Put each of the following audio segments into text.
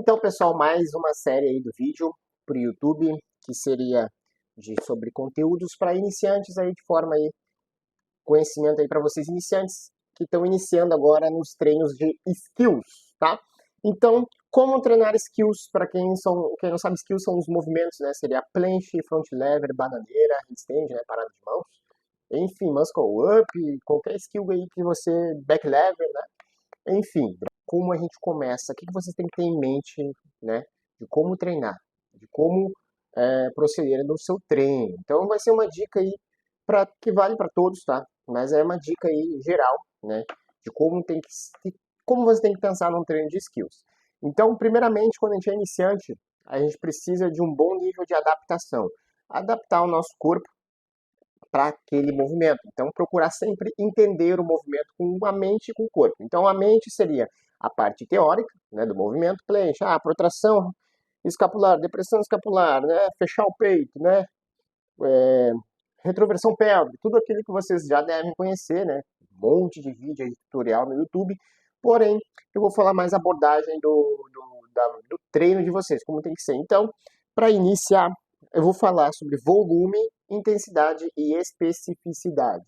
Então, pessoal, mais uma série aí do vídeo para o YouTube, que seria sobre conteúdos para iniciantes aí, de forma aí, conhecimento aí para vocês iniciantes que estão iniciando agora nos treinos de skills, tá? Então, como treinar skills, para quem não sabe, skills são os movimentos, né? Seria planche, front lever, bananeira, handstand, né? Parada de mãos. Enfim, muscle up, qualquer skill aí que você, back lever, né? Enfim, como a gente começa, o que vocês têm que ter em mente, né, de como treinar, de como proceder no seu treino. Então vai ser uma dica aí que vale para todos, tá? Mas é uma dica aí geral, né, de como você tem que pensar num treino de skills. Então, primeiramente, quando a gente é iniciante, a gente precisa de um bom nível de adaptação. Adaptar o nosso corpo para aquele movimento. Então, procurar sempre entender o movimento com a mente e com o corpo. Então, a mente seria a parte teórica, né, do movimento, planche, protração escapular, depressão escapular, né, fechar o peito, né, retroversão pélvica, tudo aquilo que vocês já devem conhecer, né, um monte de vídeo aí, tutorial no YouTube. Porém, eu vou falar mais a abordagem do treino de vocês, como tem que ser. Então, para iniciar, eu vou falar sobre volume, intensidade e especificidade.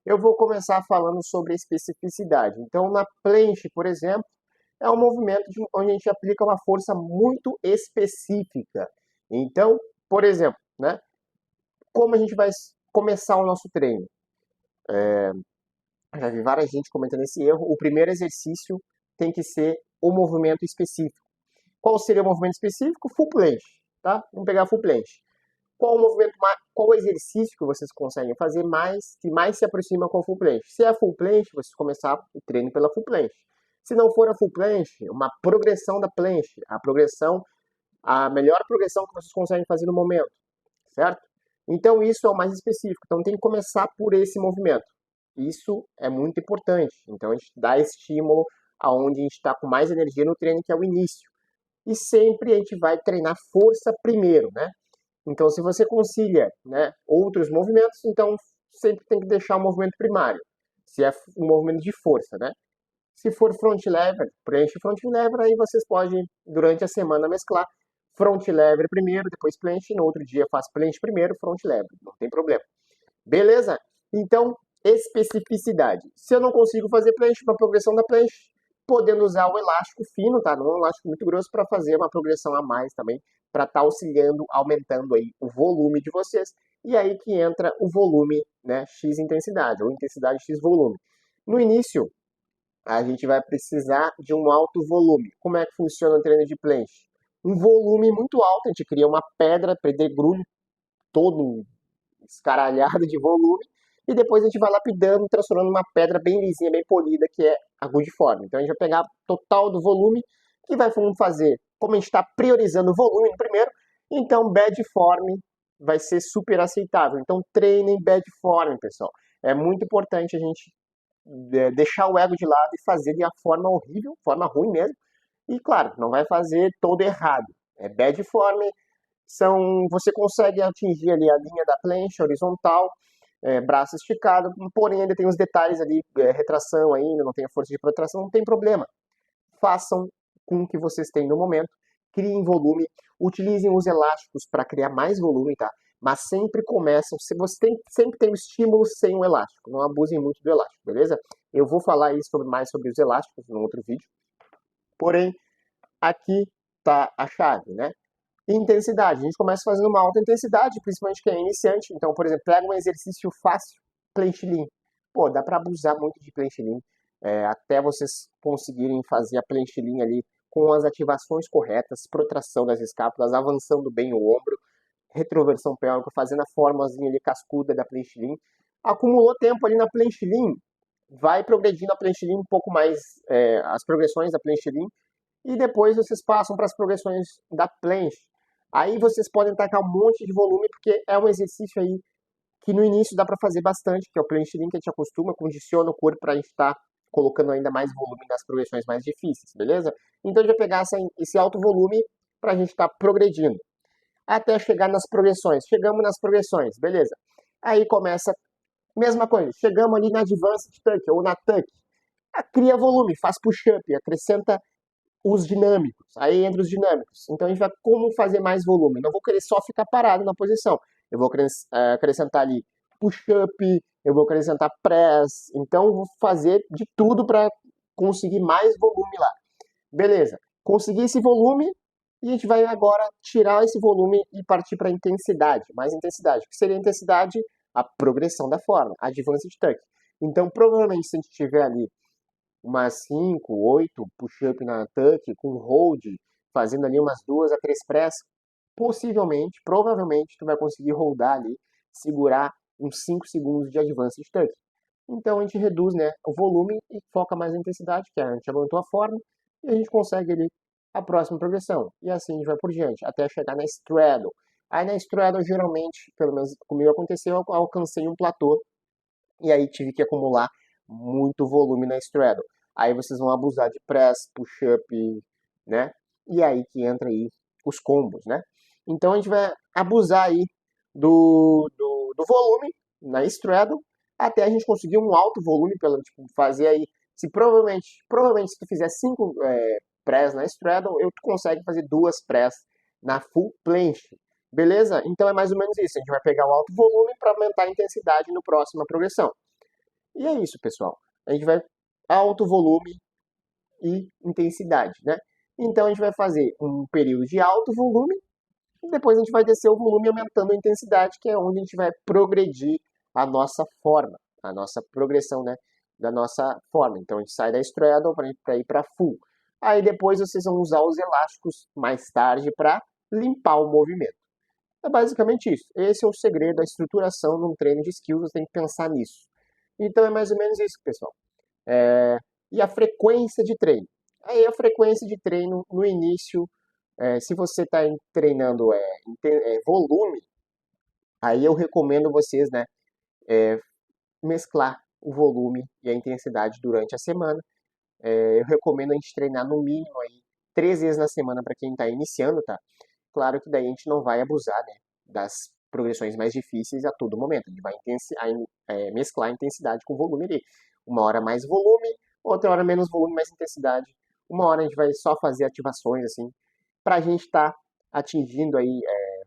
Eu vou começar falando sobre especificidade. Então, na planche, por exemplo, é um movimento onde a gente aplica uma força muito específica. Então, por exemplo, né, como a gente vai começar o nosso treino? Já vi várias gente comentando esse erro. O primeiro exercício tem que ser o movimento específico. Qual seria o movimento específico? Full planche, tá? Vamos pegar full planche. Qual o exercício que vocês conseguem fazer que mais se aproxima com a full planche? Se é a full planche, vocês começar o treino pela full planche. Se não for a full planche, uma progressão da planche, a melhor progressão que vocês conseguem fazer no momento, certo? Então isso é o mais específico. Então tem que começar por esse movimento. Isso é muito importante. Então a gente dá estímulo aonde a gente está com mais energia no treino, que é o início. E sempre a gente vai treinar força primeiro, né? Então, se você concilia, né, outros movimentos, então sempre tem que deixar o movimento primário, se é um movimento de força, né? Se for front lever, preenche front lever, aí vocês podem, durante a semana, mesclar front lever primeiro, depois planche, no outro dia faz planche primeiro, front lever, não tem problema. Beleza? Então, especificidade. Se eu não consigo fazer planche, para progressão da planche, podendo usar o elástico fino, tá? Não é um elástico muito grosso, para fazer uma progressão a mais também, para estar auxiliando, aumentando aí o volume de vocês. E aí que entra o volume, né, X intensidade, ou intensidade X volume. No início, a gente vai precisar de um alto volume. Como é que funciona o treino de planche? Um volume muito alto, a gente cria uma pedra, pedregulho, todo escaralhado de volume, e depois a gente vai lapidando, transformando uma pedra bem lisinha, bem polida, que é a good form. Então a gente vai pegar o total do volume, que vai fazer, como a gente está priorizando o volume no primeiro, então bad form vai ser super aceitável. Então treinem bad form, pessoal. É muito importante a gente deixar o ego de lado e fazer de uma forma horrível, forma ruim mesmo. E claro, não vai fazer todo errado. É bad form, você consegue atingir ali a linha da planche horizontal, braço esticado, porém ainda tem os detalhes ali, retração ainda, não tem a força de protração, não tem problema. Façam com o que vocês têm no momento, criem volume, utilizem os elásticos para criar mais volume, tá? Mas sempre começam, sempre tem um estímulo sem o elástico, não abusem muito do elástico, beleza? Eu vou falar mais sobre os elásticos no outro vídeo, porém, aqui tá a chave, né? Intensidade, a gente começa fazendo uma alta intensidade, principalmente quem é iniciante. Então, por exemplo, pega um exercício fácil, planche lean. Pô, dá para abusar muito de planche lean, até vocês conseguirem fazer a planche lean ali com as ativações corretas, protração das escápulas, avançando bem o ombro, retroversão pélvica, fazendo a formazinha ali cascuda da planche lean. Acumulou tempo ali na planche lean, vai progredindo a planche lean um pouco mais, as progressões da planche lean, e depois vocês passam para as progressões da planche. Aí vocês podem tacar um monte de volume, porque é um exercício aí que no início dá para fazer bastante, que é o planche lean, que a gente acostuma, condiciona o corpo para a gente estar colocando ainda mais volume nas progressões mais difíceis, beleza? Então a gente vai pegar esse alto volume para a gente estar progredindo, até chegar nas progressões. Chegamos nas progressões, beleza? Aí começa, mesma coisa, chegamos ali na Advanced Tuck, ou na Tuck, cria volume, faz push-up, acrescenta os dinâmicos. Aí entra os dinâmicos. Então a gente vai como fazer mais volume. Não vou querer só ficar parado na posição. Eu vou acrescentar ali push-up, eu vou acrescentar press. Então eu vou fazer de tudo para conseguir mais volume lá. Beleza. Conseguir esse volume e a gente vai agora tirar esse volume e partir para intensidade, mais intensidade. O que seria a intensidade? A progressão da forma, Advanced Tuck. Então, provavelmente, se a gente tiver ali umas 5, 8 push-up na tuck, com hold, fazendo ali umas 2 a 3 press, possivelmente, provavelmente, tu vai conseguir holdar ali, segurar uns 5 segundos de Advanced Tuck. Então, a gente reduz, né, o volume e foca mais na intensidade, que a gente aumentou a forma, e a gente consegue ali a próxima progressão. E assim a gente vai por diante, até chegar na straddle. Aí na straddle, geralmente, pelo menos comigo aconteceu, eu alcancei um platô, e aí tive que acumular muito volume na straddle. Aí vocês vão abusar de press, push-up, né? E aí que entra aí os combos, né? Então a gente vai abusar aí do volume na straddle até a gente conseguir um alto volume, pelo tipo, fazer aí. Se provavelmente se tu fizer 5 press na straddle, tu consegue fazer 2 press na full planche. Beleza? Então é mais ou menos isso. A gente vai pegar um alto volume para aumentar a intensidade no próxima progressão. E é isso, pessoal. A gente vai alto volume e intensidade, né? Então a gente vai fazer um período de alto volume e depois a gente vai descer o volume aumentando a intensidade, que é onde a gente vai progredir a nossa forma, a nossa progressão, né, da nossa forma. Então a gente sai da straddle para ir para full. Aí depois vocês vão usar os elásticos mais tarde para limpar o movimento. É basicamente isso. Esse é o segredo da estruturação num treino de skills, você tem que pensar nisso. Então é mais ou menos isso, pessoal. E a frequência de treino. Aí a frequência de treino no início, se você está treinando volume, aí eu recomendo vocês, né, mesclar o volume e a intensidade durante a semana. Eu recomendo a gente treinar no mínimo aí 3 vezes na semana para quem está iniciando, tá? Claro que daí a gente não vai abusar, né, das progressões mais difíceis a todo momento. A gente vai mesclar a intensidade com volume ali. Uma hora mais volume, outra hora menos volume, mais intensidade. Uma hora a gente vai só fazer ativações, assim, para a gente estar atingindo aí,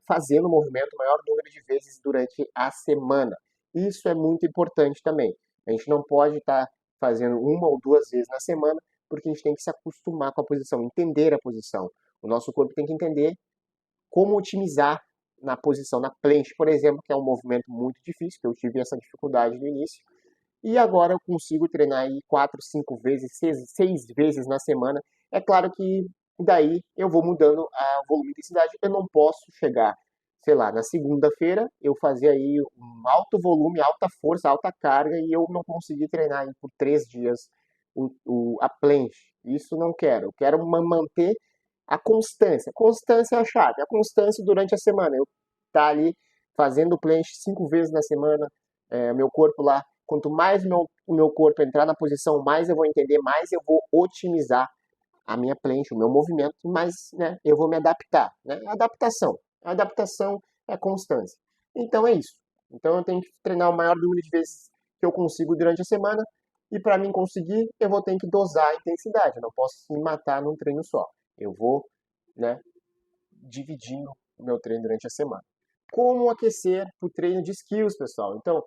fazendo o movimento o maior número de vezes durante a semana. Isso é muito importante também. A gente não pode estar fazendo 1 ou 2 vezes na semana, porque a gente tem que se acostumar com a posição, entender a posição. O nosso corpo tem que entender como otimizar na posição na planche, por exemplo, que é um movimento muito difícil, que eu tive essa dificuldade no início. E agora eu consigo treinar aí 4, 5 vezes, 6 vezes na semana. É claro que daí eu vou mudando o volume e intensidade. Eu não posso chegar, sei lá, na segunda-feira eu fazer aí um alto volume, alta força, alta carga e eu não conseguir treinar aí por 3 dias a planche. Isso não quero. Eu quero manter a constância. Constância é a chave. A constância durante a semana. Eu tá ali fazendo planche 5 vezes na semana. Meu corpo lá. Quanto mais o meu corpo entrar na posição, mais eu vou entender, mais eu vou otimizar a minha planche, o meu movimento, mas né, eu vou me adaptar. Né? Adaptação. A adaptação é constância. Então é isso. Então eu tenho que treinar o maior número de vezes que eu consigo durante a semana. E para mim conseguir, eu vou ter que dosar a intensidade. Eu não posso me matar num treino só. Eu vou, né, dividindo o meu treino durante a semana. Como aquecer para o treino de skills, pessoal? Então,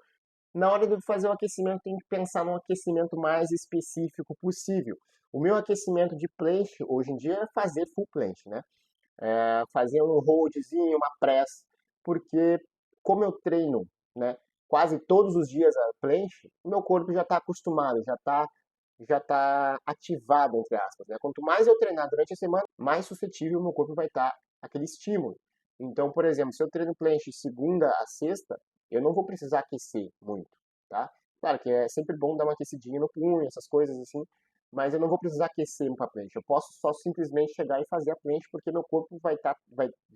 na hora de fazer o aquecimento, tem que pensar num aquecimento mais específico possível. O meu aquecimento de planche, hoje em dia, é fazer full planche, né? Fazer um holdzinho, uma press, porque como eu treino, né, quase todos os dias a planche, o meu corpo já está acostumado, já tá ativado, entre aspas. Né? Quanto mais eu treinar durante a semana, mais suscetível o meu corpo vai estar àquele estímulo. Então, por exemplo, se eu treino planche segunda a sexta, eu não vou precisar aquecer muito, tá? Claro que é sempre bom dar uma aquecidinha no punho, essas coisas assim, mas eu não vou precisar aquecer para a planche. Eu posso só simplesmente chegar e fazer a planche, porque meu corpo vai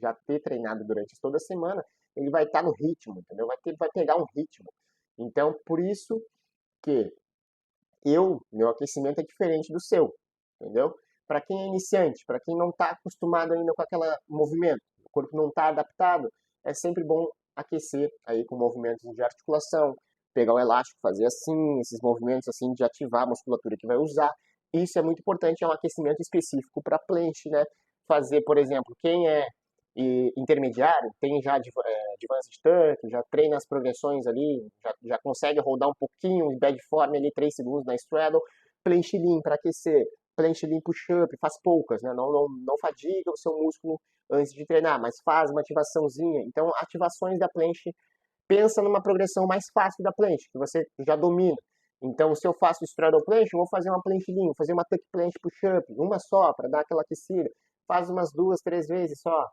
já ter treinado durante toda a semana, ele vai estar no ritmo, entendeu? Vai pegar um ritmo. Então, por isso que meu aquecimento é diferente do seu, entendeu? Para quem é iniciante, para quem não está acostumado ainda com aquele movimento, o corpo não está adaptado, é sempre bom aquecer aí com movimentos de articulação, pegar o elástico, fazer assim, esses movimentos assim de ativar a musculatura que vai usar, isso é muito importante, é um aquecimento específico para planche, né? Fazer, por exemplo, quem é intermediário, tem já Advanced Tuck, já treina as progressões ali, já consegue rodar um pouquinho em bad form ali, 3 segundos na straddle, planche lean para aquecer, planche lean push-up, faz poucas, né? Não fadiga o seu músculo antes de treinar, mas faz uma ativaçãozinha. Então, ativações da planche, pensa numa progressão mais fácil da planche, que você já domina. Então, se eu faço straddle planche, eu vou fazer uma planche lean, vou fazer uma tuck planche push-up, uma só, para dar aquela aquecida. Faz umas 2, 3 vezes só.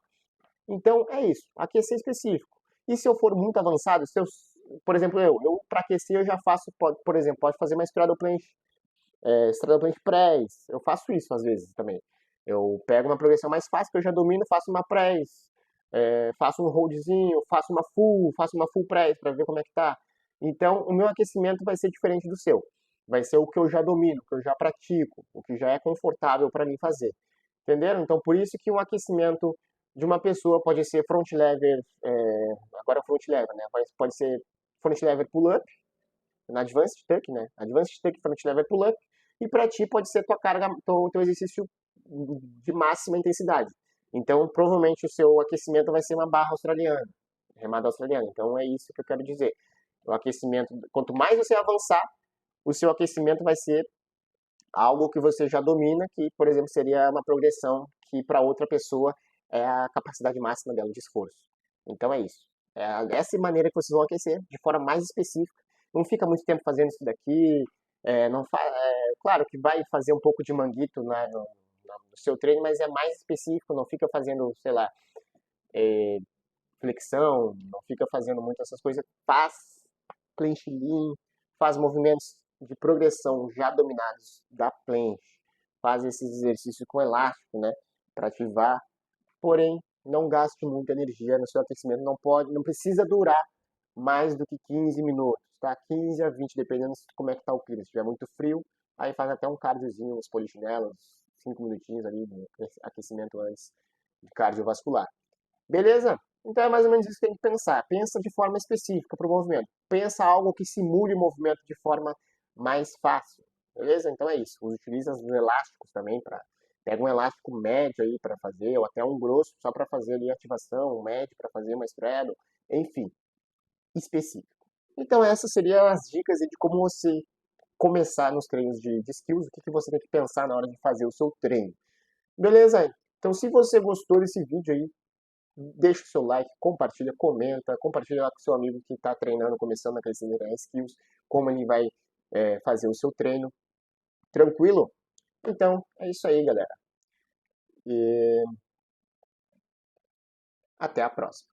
Então, é isso, aquecer específico. E se eu for muito avançado, se eu, por exemplo, eu para aquecer eu já faço, por exemplo, pode fazer uma straddle planche press, eu faço isso às vezes também. Eu pego uma progressão mais fácil que eu já domino, faço uma press, faço um holdzinho, faço uma full press para ver como é que tá. Então, o meu aquecimento vai ser diferente do seu. Vai ser o que eu já domino, o que eu já pratico, o que já é confortável para mim fazer. Entenderam? Então, por isso que um aquecimento de uma pessoa pode ser front lever, agora front lever, né? Pode ser front lever pull-up, na Advanced Tuck, né? Advanced Tuck, front lever pull-up, e para ti pode ser tua carga, teu exercício de máxima intensidade. Então, provavelmente o seu aquecimento vai ser uma barra australiana, remada australiana. Então, é isso que eu quero dizer. O aquecimento, quanto mais você avançar, o seu aquecimento vai ser algo que você já domina, que, por exemplo, seria uma progressão que para outra pessoa é a capacidade máxima dela de esforço. Então é isso. É dessa maneira que vocês vão aquecer, de forma mais específica. Não fica muito tempo fazendo isso daqui. Claro que vai fazer um pouco de manguito no seu treino, mas é mais específico. Não fica fazendo, sei lá, flexão, não fica fazendo muito essas coisas. Faz planche lean, faz movimentos de progressão já dominados da planche, faz esses exercícios com elástico, né, para ativar. Porém, não gaste muita energia no seu aquecimento, não precisa durar mais do que 15 minutos, tá? 15 a 20, dependendo de como é que tá o clima. Se estiver muito frio, aí faz até um cardiozinho, uns polichinelos, 5 minutinhos ali de aquecimento antes de cardiovascular. Beleza? Então é mais ou menos isso que tem que pensar. Pensa de forma específica para o movimento. Pensa algo que simule o movimento de forma mais fácil. Beleza? Então é isso. Utiliza os elásticos também para pega um elástico médio aí para fazer, ou até um grosso só para fazer ali a ativação, um médio para fazer uma straddle, enfim, específico. Então essas seriam as dicas de como você começar nos treinos de skills, o que você tem que pensar na hora de fazer o seu treino. Beleza? Então se você gostou desse vídeo aí, deixa o seu like, compartilha, comenta, compartilha lá com o seu amigo que está treinando, começando a crescer em skills, como ele vai fazer o seu treino. Tranquilo? Então, é isso aí, galera. E até a próxima.